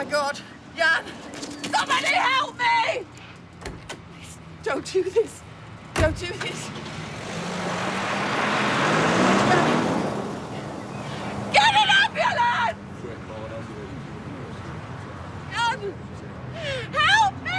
my God. Jan! Somebody help me! Please, don't do this. Don't do this. Get an ambulance! Jan! Help me!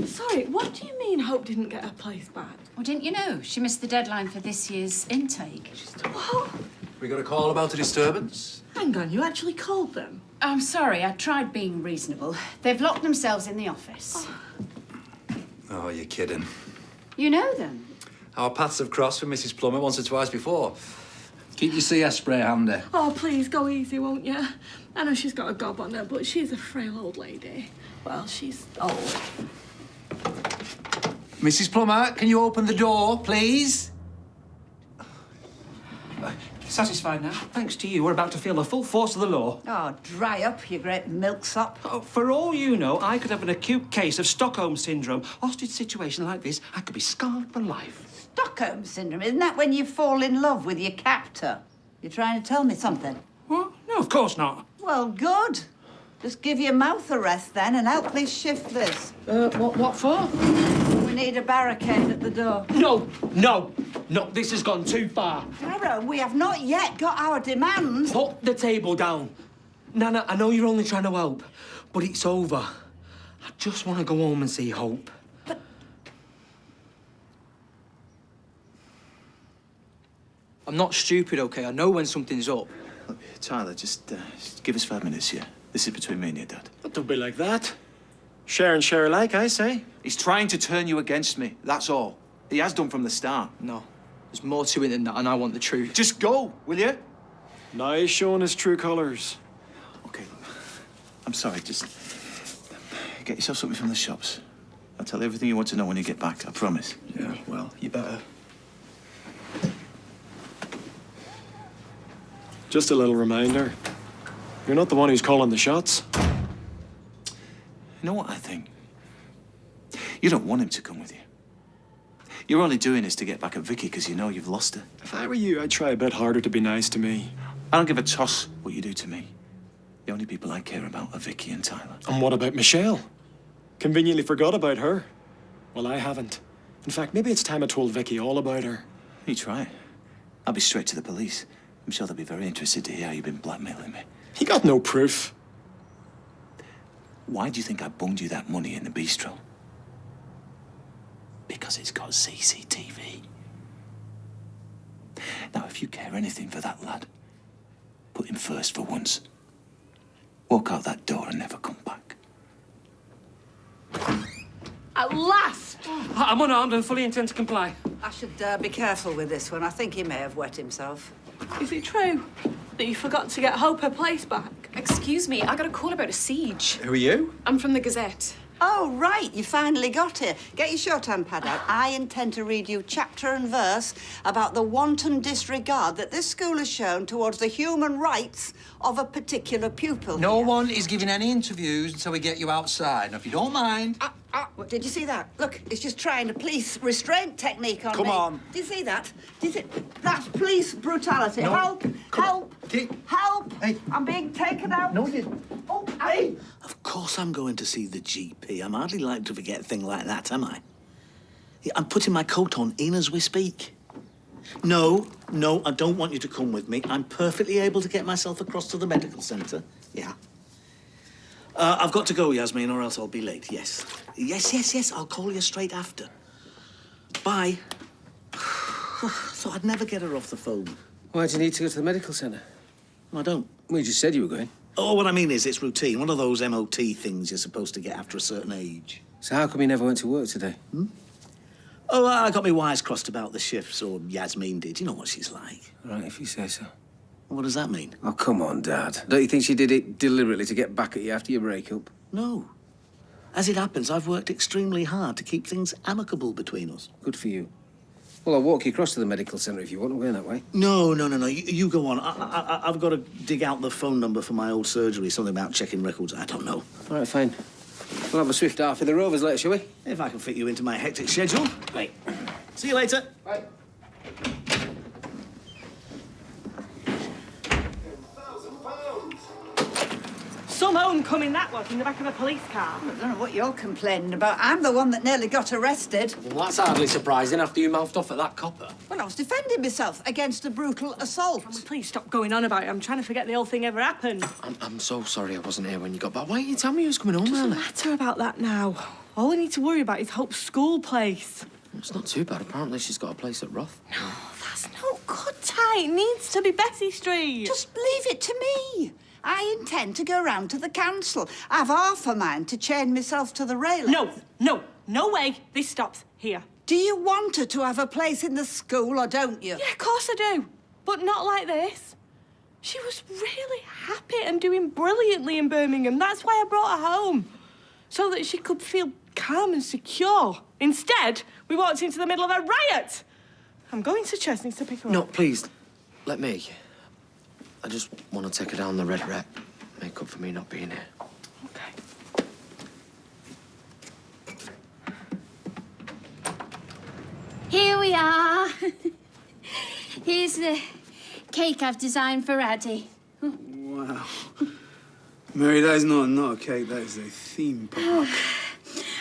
Sorry, what do you mean Hope didn't get her place back? Well, didn't you know? She missed the deadline for this year's intake. What? We got a call about a disturbance? Hang on, you actually called them? I'm sorry, I tried being reasonable. They've locked themselves in the office. Oh, you're kidding. You know them? Our paths have crossed with Mrs. Plummer once or twice before. Keep your CS spray handy. Oh, please, go easy, won't you? I know she's got a gob on her, but she's a frail old lady. Well, she's old. Mrs. Plummer, can you open the door, please? Satisfied now? Thanks to you, we're about to feel the full force of the law. Oh, dry up, you great milksop. Oh, for all you know, I could have an acute case of Stockholm Syndrome. Hostage situation like this, I could be scarred for life. Stockholm Syndrome, isn't that when you fall in love with your captor? You're trying to tell me something? What? No, of course not. Well, good. Just give your mouth a rest then and help me shift this. What for? We need a barricade at the door. No, this has gone too far. Tara, we have not yet got our demands. Put the table down. Nana, I know you're only trying to help, but it's over. I just want to go home and see Hope. I'm not stupid, OK? I know when something's up. Look, Tyler, just give us 5 minutes here. This is between me and your dad. Don't be like that. Share and share alike, I say. He's trying to turn you against me, that's all. He has done from the start. No. There's more to it than that, and I want the truth. Just go, will you? Now he's showing his true colours. OK, look. I'm sorry, just get yourself something from the shops. I'll tell you everything you want to know when you get back, I promise. Yeah, well, you better. Just a little reminder. You're not the one who's calling the shots. You know what I think? You don't want him to come with you. You're only doing this to get back at Vicky because you know you've lost her. If I were you, I'd try a bit harder to be nice to me. I don't give a toss what you do to me. The only people I care about are Vicky and Tyler. And what about Michelle? Conveniently forgot about her. Well, I haven't. In fact, maybe it's time I told Vicky all about her. You try. I'll be straight to the police. I'm sure they'll be very interested to hear how you've been blackmailing me. He got no proof. Why do you think I bunged you that money in the bistro? Because it's got CCTV. Now, if you care anything for that lad, put him first for once. Walk out that door and never come back. At last! I'm unarmed and fully intend to comply. I should be careful with this one. I think he may have wet himself. Is it true that you forgot to get Hope her place back? Excuse me, I got a call about a siege. Who are you? I'm from the Gazette. Oh, right, you finally got here. Get your shorthand pad out. I intend to read you chapter and verse about the wanton disregard that this school has shown towards the human rights of a particular pupil. No here. one is giving any interviews until we get you outside. Now, if you don't mind... What, did you see that? Look, it's just trying a police restraint technique on me. Come on. Do you see that? Do you see... That's police brutality. No. Help! Help! Keep... Help! Hey. I'm being taken out. No, you... Oh, hey! Of course I'm going to see the GP. I'm hardly like to forget a thing like that, am I? Yeah, I'm putting my coat on in as we speak. No, I don't want you to come with me. I'm perfectly able to get myself across to the medical centre. Yeah. I've got to go, Yasmin, or else I'll be late. Yes. Yes. I'll call you straight after. Bye. Thought I'd never get her off the phone. Why do you need to go to the medical centre? I don't. Well, you just said you were going. Oh, what I mean is it's routine. One of those MOT things you're supposed to get after a certain age. So how come you never went to work today? Oh, I got my wires crossed about the shifts, or Yasmin did. You know what she's like. Right, if you say so. What does that mean? Oh, come on, Dad. Don't you think she did it deliberately to get back at you after your breakup? No. As it happens, I've worked extremely hard to keep things amicable between us. Good for you. Well, I'll walk you across to the medical centre if you want. I'm going that way. No. You go on. I've got to dig out the phone number for my old surgery. Something about checking records. I don't know. All right, fine. We'll have a swift half of the Rovers later, shall we? If I can fit you into my hectic schedule. Right. See you later. Bye. alone coming that was in the back of a police car. I don't know what you're complaining about. I'm the one that nearly got arrested. Well, that's hardly surprising after you mouthed off at that copper. Well, I was defending myself against a brutal assault. Can we please stop going on about it? I'm trying to forget the whole thing ever happened. I'm so sorry I wasn't here when you got back. Why didn't you tell me you was coming home Doesn't early? matter about that now. All we need to worry about is Hope's school place. It's not too bad. Apparently she's got a place at Roth. No, that's no good, Ty. It needs to be Bessie Street. Just leave it to me. I intend to go round to the council. I've half a mind to chain myself to the railing. No way. This stops here. Do you want her to have a place in the school or don't you? Yeah, of course I do. But not like this. She was really happy and doing brilliantly in Birmingham. That's why I brought her home. So that she could feel calm and secure. Instead, we walked into the middle of a riot. I'm going to Chesney's to pick her No, up. please, let me. I just want to take her down the red wreck. Make up for me not being here. Okay. Here we are. Here's the cake I've designed for Addie. Wow. Mary, that is not a cake, that is a theme park.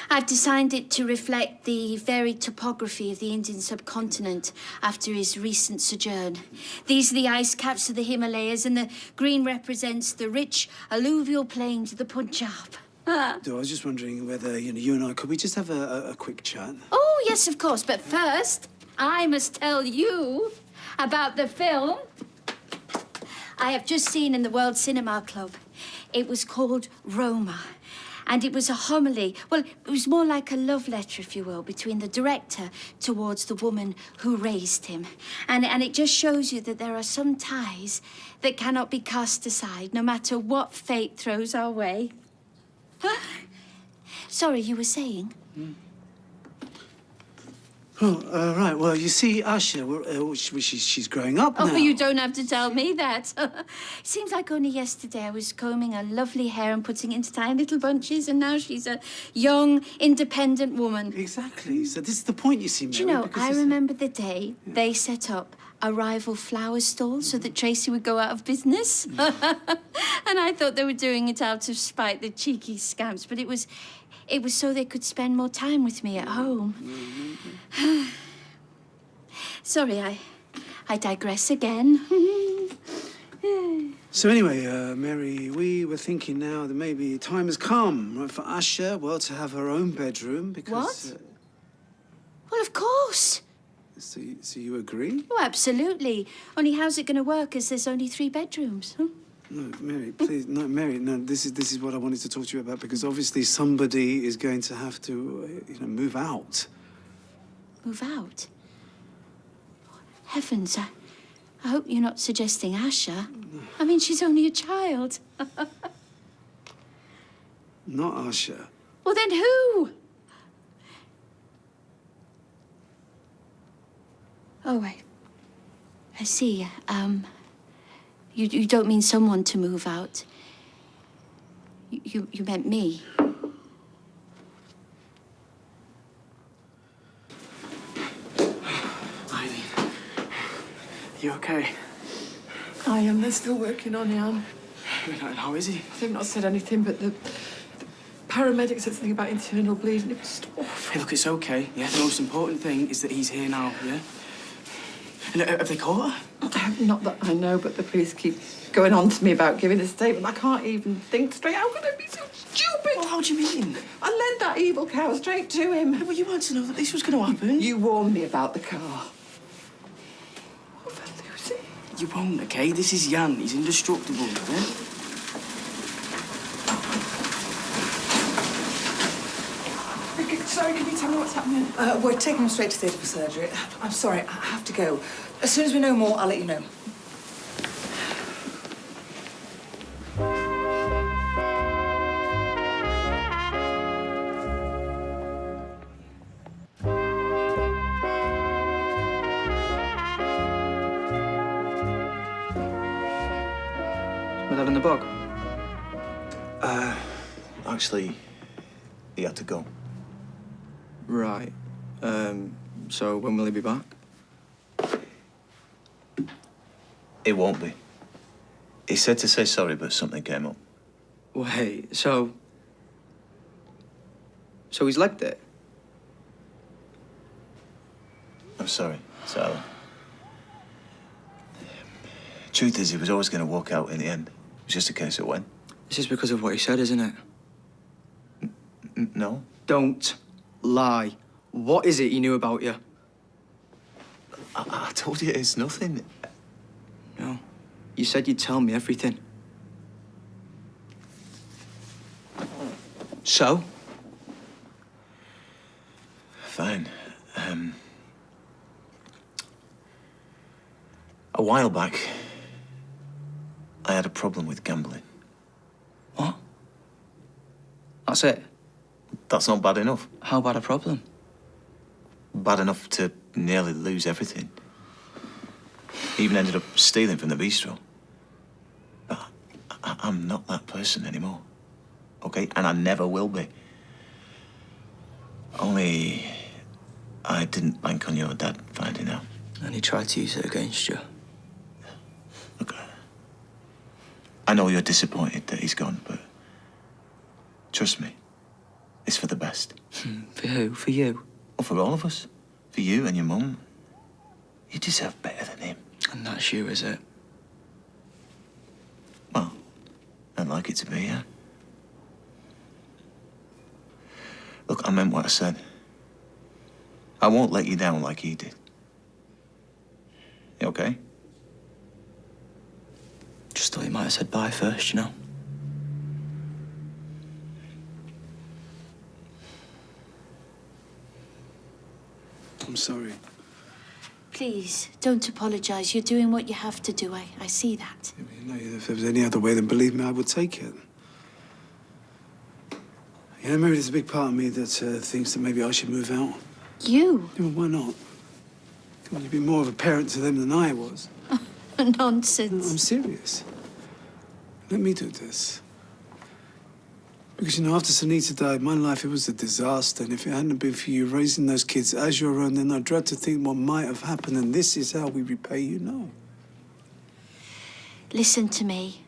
I've designed it to reflect the varied topography of the Indian subcontinent after his recent sojourn. These are the ice caps of the Himalayas, and the green represents the rich alluvial plains of the Punjab. I was just wondering whether, you and I, could we just have a quick chat? Oh, yes, of course. But first, I must tell you about the film I have just seen in the World Cinema Club. It was called Roma. And it was a homily. Well, it was more like a love letter, if you will, between the director towards the woman who raised him. And it just shows you that there are some ties that cannot be cast aside, no matter what fate throws our way. Sorry, you were saying? Oh, right. Well, you see, Asha, she's growing up now. Oh, you don't have to tell me that. Seems like only yesterday I was combing her lovely hair and putting it into tiny little bunches, and now she's a young, independent woman. Exactly. So this is the point, you see, Mary. Do you know, because I it's- remember the day they set up a rival flower stall so that Tracy would go out of business. And I thought they were doing it out of spite, the cheeky scamps, but it was so they could spend more time with me at home. Sorry, I digress again. So anyway, Mary, we were thinking now that maybe time has come, right, for Asha, well, to have her own bedroom because... What? Well, of course. So you agree? Oh, absolutely. Only how's it going to work as there's only 3 bedrooms? No, Mary, please, no, Mary, no, this is what I wanted to talk to you about, because obviously somebody is going to have to, move out. Move out? Heavens, I hope you're not suggesting Asha. I mean, she's only a child. Not Asha. Well, then who? Oh, I see. You don't mean someone to move out. You meant me. Eileen, you okay? I am. They're still working on him. How is he? They've not said anything, but the paramedics said something about internal bleeding. It was just awful. Hey, look, it's okay. Yeah, the most important thing is that he's here now. Yeah. And have they caught her? Not that I know, but the police keep going on to me about giving a statement. I can't even think straight. How could I be so stupid? Well, how do you mean? I led that evil cow straight to him. Well, you had to know that this was going to happen. You warned me about the car. What about Lucy? You won't, okay? This is Jan. He's indestructible, yeah? Sorry, can you tell me what's happening? We're taking him straight to theatre for surgery. I'm sorry, I have to go. As soon as we know more, I'll let you know. My dad in the bog? Actually, he had to go. Right. So when will he be back? It won't be. He said to say sorry, but something came up. Wait, so he's legged it? I'm sorry, Sarah. Truth is, he was always going to walk out in the end. It was just a case of when. This is because of what he said, isn't it? No. Don't lie. What is it he knew about you? I told you it's nothing. No. You said you'd tell me everything. So? Fine. A while back, I had a problem with gambling. What? That's it? That's not bad enough. How bad a problem? Bad enough to nearly lose everything. Even ended up stealing from the bistro. But I'm not that person anymore. Okay? And I never will be. Only I didn't bank on your dad finding out. And he tried to use it against you. Look, I know you're disappointed that he's gone, but trust me, it's for the best. For who? For you? Well, for all of us. For you and your mum. You deserve better than him. And that's you, is it? Well, I'd like it to be, yeah. Look, I meant what I said. I won't let you down like he did. You okay? Just thought you might have said bye first, you know? I'm sorry. Please, don't apologise. You're doing what you have to do. I see that. You know, if there was any other way, then believe me, I would take it. You know, maybe there's a big part of me that thinks that maybe I should move out. You? Yeah, well, why not? Come on, you've been more of a parent to them than I was. Nonsense. No, I'm serious. Let me do this. Because, you know, after Sunita died, my life, it was a disaster. And if it hadn't been for you raising those kids as your own, then I dread to think what might have happened. And this is how we repay you now. Listen to me.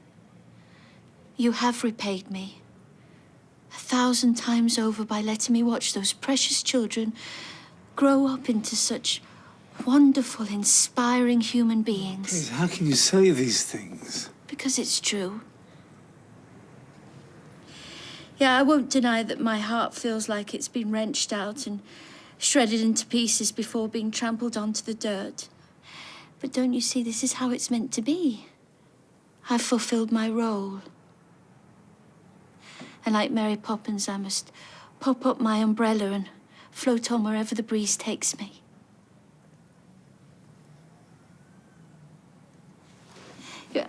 You have repaid me 1,000 times over by letting me watch those precious children grow up into such wonderful, inspiring human beings. Please, how can you say these things? Because it's true. Yeah, I won't deny that my heart feels like it's been wrenched out and shredded into pieces before being trampled onto the dirt. But don't you see, this is how it's meant to be. I've fulfilled my role. And like Mary Poppins, I must pop up my umbrella and float on wherever the breeze takes me. Yeah.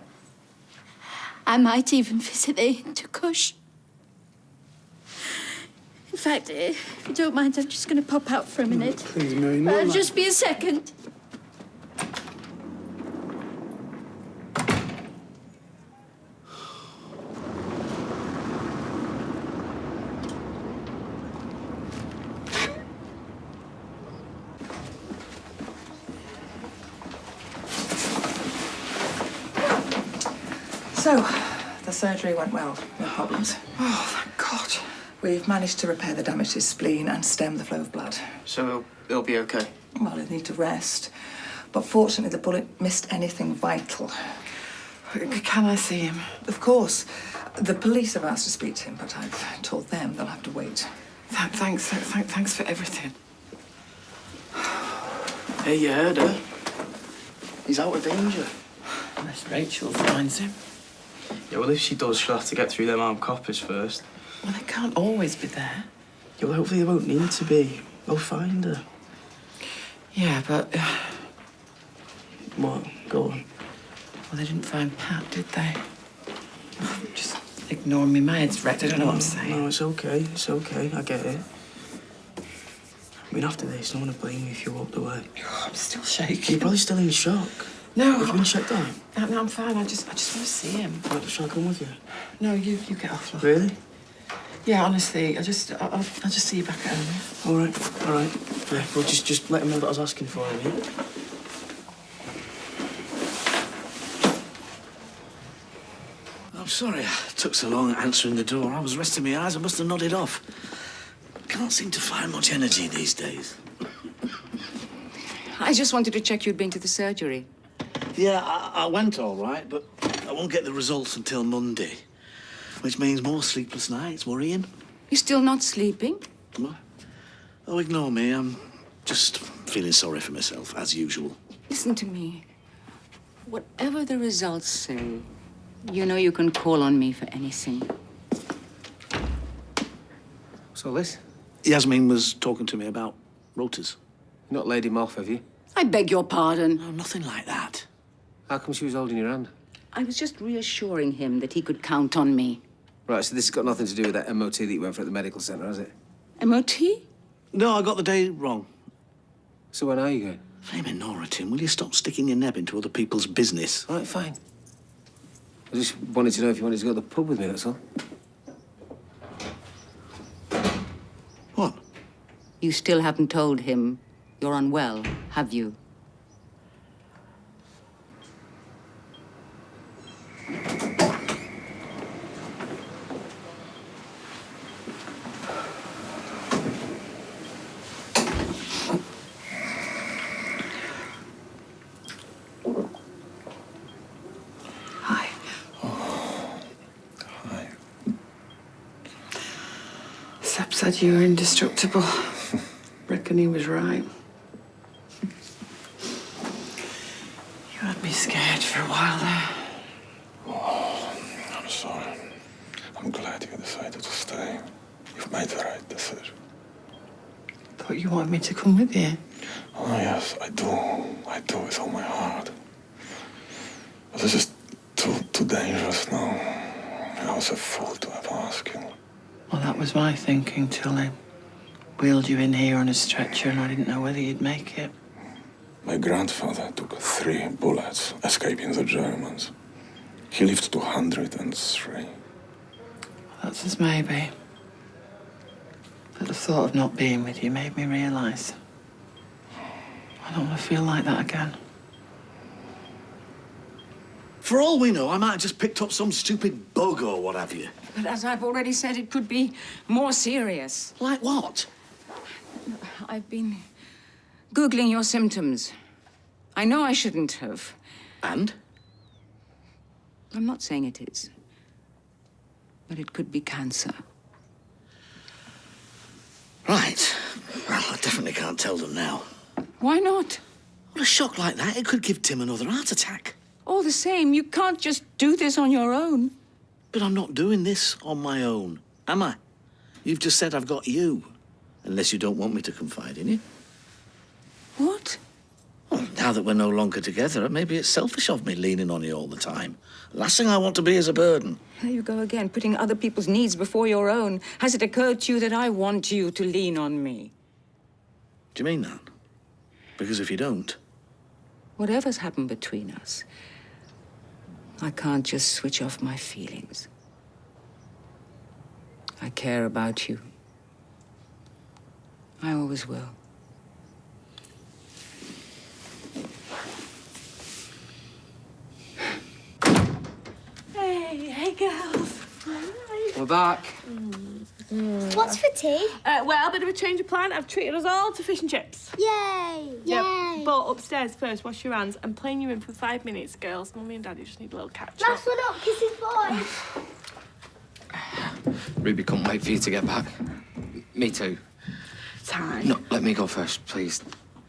I might even visit the inn to Kush. In fact, if you don't mind, I'm just going to pop out for a minute. Please, Mary, not like... Just be a second. So, the surgery went well. No problems. Oh, thank God. We've managed to repair the damage to his spleen and stem the flow of blood. So he'll be okay? Well, he'll need to rest. But fortunately, the bullet missed anything vital. Can I see him? Of course. The police have asked to speak to him, but I've told them they'll have to wait. Thanks for everything. Hey, you heard her. He's out of danger. Unless Rachel finds him. Yeah, well, if she does, she'll have to get through them armed coppers first. Well, they can't always be there. Yeah, well, hopefully they won't need to be. They'll find her. Yeah, but... What? Go on. Well, they didn't find Pat, did they? Oh, just ignore me. My head's wrecked. I don't know what I'm saying. No, it's okay. It's okay. I get it. I mean, after this, no one will blame you if you walked away. Oh, I'm still shaking. You're probably still in shock. No. Have you been checked out? No, I'm fine. I just want to see him. Right, shall I come with you? No, you get off. Look. Really? Yeah, honestly, I'll just see you back at home. All right. Yeah, well, just let him know that I was asking for him, yeah? sorry I took so long answering the door. I was resting my eyes. I must have nodded off. Can't seem to find much energy these days. I just wanted to check you'd been to the surgery. Yeah, I went all right, but I won't get the results until Monday. Which means more sleepless nights, worrying. You're still not sleeping? What? Oh, ignore me. I'm just feeling sorry for myself, as usual. Listen to me. Whatever the results say, you know you can call on me for anything. What's all this? Yasmin was talking to me about rotors. You've not laid him off, have you? I beg your pardon. No, nothing like that. How come she was holding your hand? I was just reassuring him that he could count on me. Right, so this has got nothing to do with that MOT that you went for at the medical centre, has it? MOT? No, I got the day wrong. So when are you going? Flaming Nora, Tim, will you stop sticking your neb into other people's business? All right, fine. I just wanted to know if you wanted to go to the pub with me, that's all. What? You still haven't told him you're unwell, have you? Seb said you were indestructible. Reckon he was right. You had me scared for a while there. Oh, I'm sorry. I'm glad you decided to stay. You've made the right decision. Thought you wanted me to come with you. Oh, yes, I do. I do with all my heart. But this is too dangerous now. I was a fool to have asked you. Well, that was my thinking till I wheeled you in here on a stretcher and I didn't know whether you'd make it. My grandfather took 3 bullets escaping the Germans. He lived to 103. That's as maybe. But the thought of not being with you made me realise I don't want to feel like that again. For all we know, I might have just picked up some stupid bug or what have you. But as I've already said, it could be more serious. Like what? I've been Googling your symptoms. I know I shouldn't have. And? I'm not saying it is. But it could be cancer. Right. Well, I definitely can't tell them now. Why not? Well, a shock like that, it could give Tim another heart attack. All the same, you can't just do this on your own. But I'm not doing this on my own, am I? You've just said I've got you. Unless you don't want me to confide in you. What? Well, now that we're no longer together, maybe it's selfish of me leaning on you all the time. The last thing I want to be is a burden. There you go again, putting other people's needs before your own. Has it occurred to you that I want you to lean on me? Do you mean that? Because if you don't... Whatever's happened between us, I can't just switch off my feelings. I care about you. I always will. Hey girls. We're back. What's for tea? Well, a bit of a change of plan. I've treated us all to fish and chips. Yay! Yep. Yay! But upstairs first, wash your hands. I'm playing you in for 5 minutes, girls. Mummy and Daddy just need a little catch up. Last one up, kisses boys. Ruby couldn't wait for you to get back. Me too. Time. No, let me go first, please.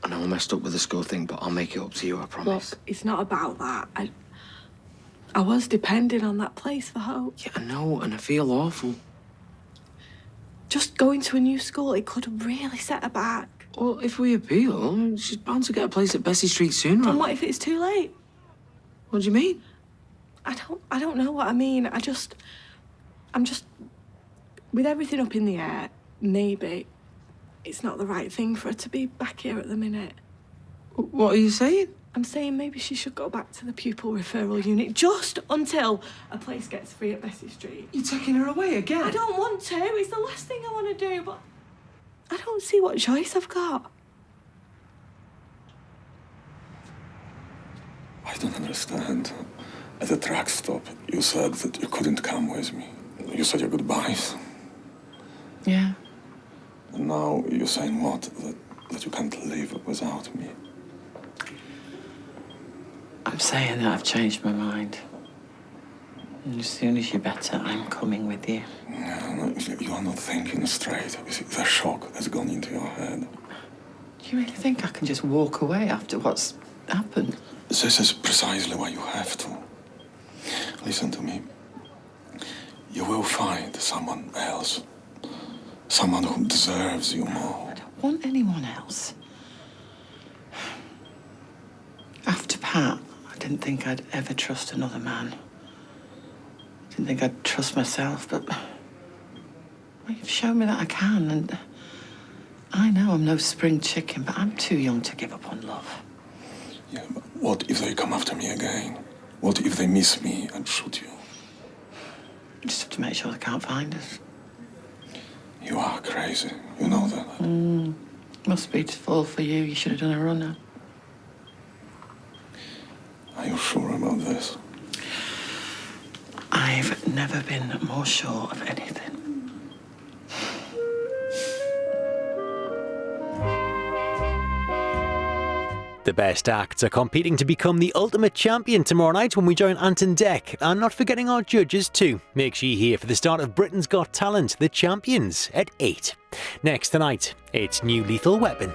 I know I messed up with the school thing, but I'll make it up to you, I promise. Look, it's not about that. I was depending on that place for hope. Yeah, I know, and I feel awful. Just going to a new school, it could really set her back. Well, if we appeal, she's bound to get a place at Bessie Street sooner. And what if it's too late? What do you mean? I don't know what I mean. I'm just, with everything up in the air, maybe it's not the right thing for her to be back here at the minute. What are you saying? I'm saying maybe she should go back to the pupil referral unit just until a place gets free at Bessie Street. You're taking her away again? I don't want to. It's the last thing I want to do, but I don't see what choice I've got. I don't understand. At the truck stop, you said that you couldn't come with me. You said your goodbyes. Yeah. And now you're saying what? That you can't live without me. I'm saying that I've changed my mind. And as soon as you're better, I'm coming with you. No, you are not thinking straight. You see, the shock has gone into your head. Do you really think I can just walk away after what's happened? This is precisely why you have to. Listen to me. You will find someone else. Someone who deserves you more. I don't want anyone else. After Pat, I didn't think I'd ever trust another man. I didn't think I'd trust myself, but well, you've shown me that I can, and I know I'm no spring chicken, but I'm too young to give up on love. Yeah, but what if they come after me again? What if they miss me and shoot you? You just have to make sure they can't find us. You are crazy. You know that. Must be to fall for you. You should have done a runner. Are you sure about this? I've never been more sure of anything. The best acts are competing to become the ultimate champion tomorrow night when we join Anton Deck, and not forgetting our judges too. Make sure you're here for the start of Britain's Got Talent, The Champions, at 8. Next tonight, it's New Lethal Weapon.